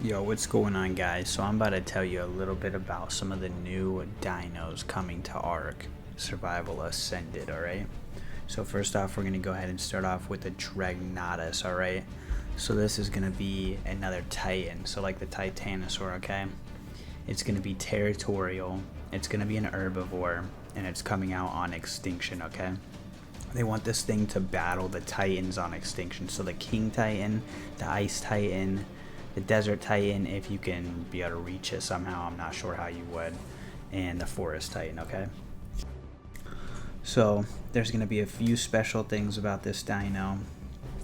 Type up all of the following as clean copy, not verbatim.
Yo, what's going on, guys? So I'm about to tell you a little bit about some of the new dinos coming to Ark Survival Ascended, alright? So first off, we're going to go ahead and start off with the Dragnotus, alright? So this is going to be another Titan, so like the Titanosaur, okay? It's going to be territorial, it's going to be an herbivore, and it's coming out on extinction, okay? They want this thing to battle the Titans on extinction. So the King Titan, the Ice Titan, the Desert Titan, if you can be able to reach it somehow, I'm not sure how you would, and the Forest Titan, okay? So there's going to be a few special things about this dino.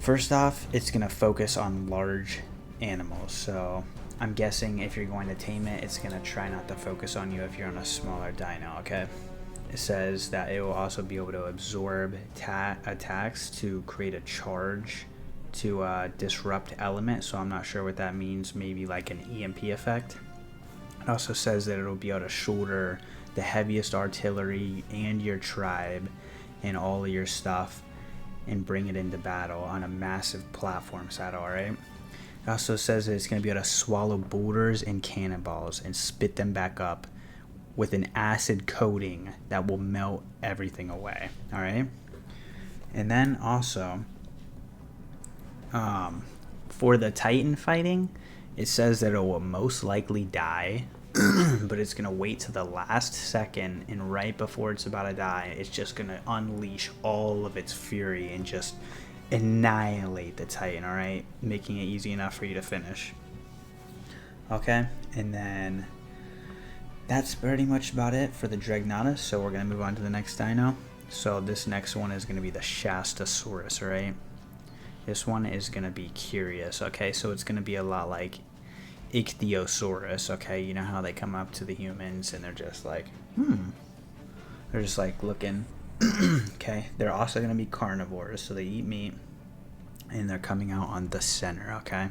First off, it's going to focus on large animals. So I'm guessing if you're going to tame it, it's going to try not to focus on you if you're on a smaller dino, okay? It says that it will also be able to absorb attacks to create a charge to disrupt element, so I'm not sure what that means. Maybe like an EMP effect. It also says that it'll be able to shoulder the heaviest artillery and your tribe and all of your stuff and bring it into battle on a massive platform saddle, alright? It also says that it's going to be able to swallow boulders and cannonballs and spit them back up with an acid coating that will melt everything away, alright? And then also, for the Titan fighting, it says that it will most likely die, but it's going to wait to the last second, and right before it's about to die, it's just going to unleash all of its fury and just annihilate the Titan, alright? Making it easy enough for you to finish. Okay, and then that's pretty much about it for the Dragnotus, so we're going to move on to the next dino. So this next one is going to be the Shastasaurus, right? This one is going to be curious, okay? So it's going to be a lot like Ichthyosaurus, okay? You know how they come up to the humans and they're just like, They're just like looking, okay? They're also going to be carnivores, so they eat meat, and they're coming out on the center, okay?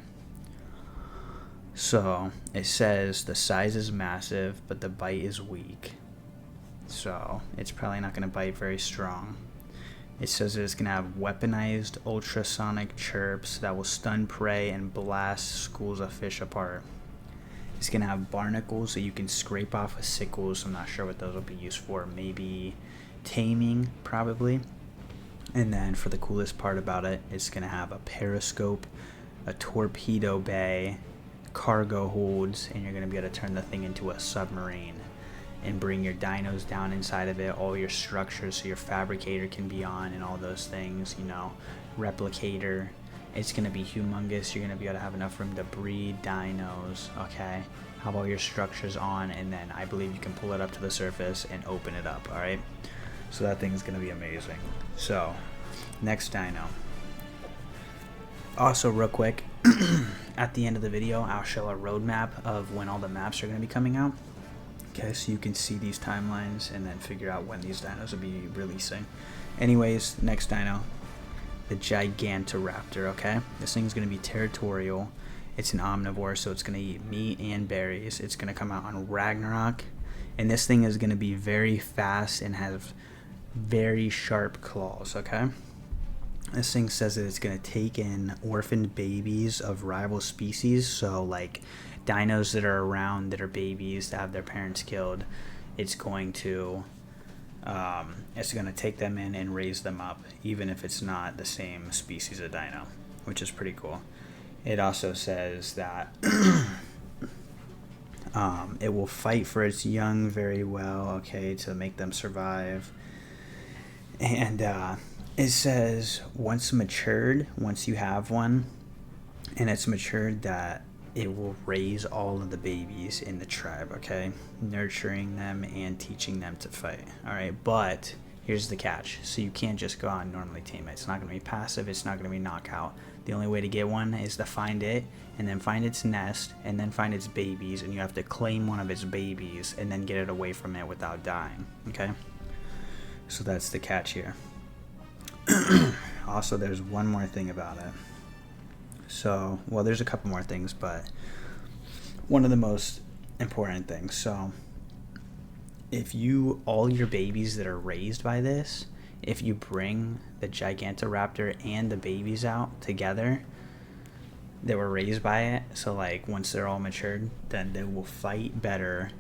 So it says the size is massive, but the bite is weak. So it's probably not going to bite very strong. It says that it's going to have weaponized ultrasonic chirps that will stun prey and blast schools of fish apart. It's going to have barnacles that you can scrape off with sickles. I'm not sure what those will be used for. Maybe taming, probably. And then for the coolest part about it, it's going to have a periscope, a torpedo bay, cargo holds, and you're going to be able to turn the thing into a submarine and bring your dinos down inside of it, all your structures, so your fabricator can be on and all those things, you know, replicator. It's going to be humongous. You're going to be able to have enough room to breed dinos, okay? Have all your structures on, and then I believe you can pull it up to the surface and open it up, alright? So that thing is going to be amazing. So, next dino. Also, real quick, at the end of the video, I'll show a roadmap of when all the maps are going to be coming out. Okay, so you can see these timelines and then figure out when these dinos will be releasing. Anyways, next dino, the Gigantoraptor, okay? This thing's going to be territorial. It's an omnivore, so it's going to eat meat and berries. It's going to come out on Ragnarok. And this thing is going to be very fast and have very sharp claws, okay? This thing says that it's going to take in orphaned babies of rival species, so like dinos that are around that are babies that have their parents killed. It's going to take them in and raise them up, even if it's not the same species of dino, which is pretty cool. It also says that it will fight for its young very well, okay, to make them survive. And it says once you have one and it's matured, that it will raise all of the babies in the tribe, okay? Nurturing them and teaching them to fight, alright? But here's the catch. So you can't just go out and normally tame it. It's not going to be passive. It's not going to be knockout. The only way to get one is to find it, and then find its nest, and then find its babies, and you have to claim one of its babies and then get it away from it without dying, okay? So that's the catch here. Also, there's one more thing about it. So, well, there's a couple more things, but one of the most important things. So, if all your babies that are raised by this, if you bring the Gigantoraptor and the babies out together, they were raised by it. So like once they're all matured, then they will fight better,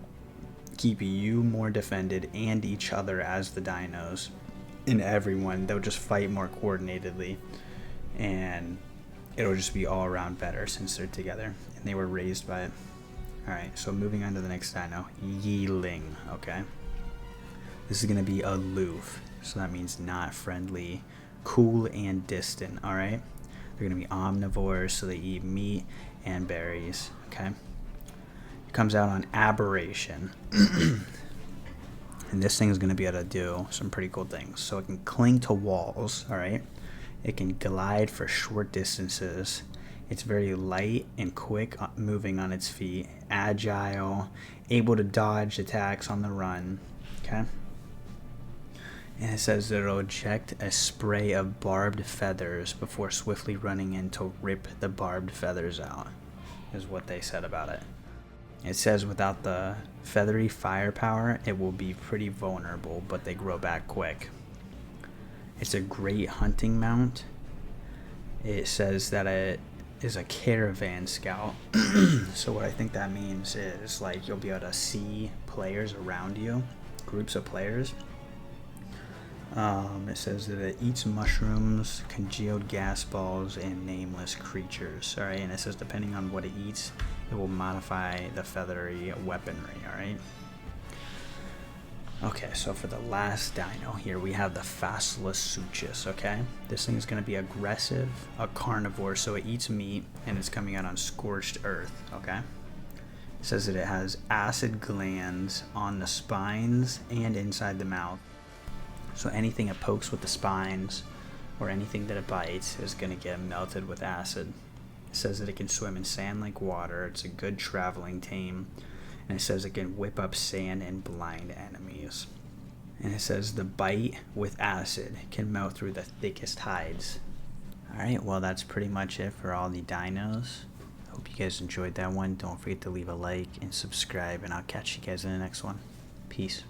keep you more defended and each other as the dinos, and everyone. They'll just fight more coordinatedly, and it'll just be all around better since they're together and they were raised by it. Alright, so moving on to the next dino, Yeeling, okay? This is going to be aloof, so that means not friendly, cool and distant, alright? They're going to be omnivores, so they eat meat and berries, okay? It comes out on aberration. And this thing is going to be able to do some pretty cool things. So it can cling to walls, alright? It can glide for short distances. It's very light and quick, moving on its feet, agile, able to dodge attacks on the run, okay? And it says that it'll eject a spray of barbed feathers before swiftly running in to rip the barbed feathers out, is what they said about it. It says without the feathery firepower, it will be pretty vulnerable, but they grow back quick. It's a great hunting mount. It says that it is a caravan scout. So what I think that means is like you'll be able to see players around you, groups of players. It says that it eats mushrooms, congealed gas balls, and nameless creatures. Alright, and it says depending on what it eats, it will modify the feathery weaponry. Alright. Okay, so for the last dino here, we have the Facilosuchus, okay? This thing is going to be aggressive, a carnivore, so it eats meat, and it's coming out on scorched earth, okay? It says that it has acid glands on the spines and inside the mouth. So anything it pokes with the spines or anything that it bites is going to get melted with acid. It says that it can swim in sand-like water. It's a good traveling tame. And it says it can whip up sand and blind enemies. And it says the bite with acid can melt through the thickest hides. Alright, well that's pretty much it for all the dinos. Hope you guys enjoyed that one. Don't forget to leave a like and subscribe, and I'll catch you guys in the next one. Peace.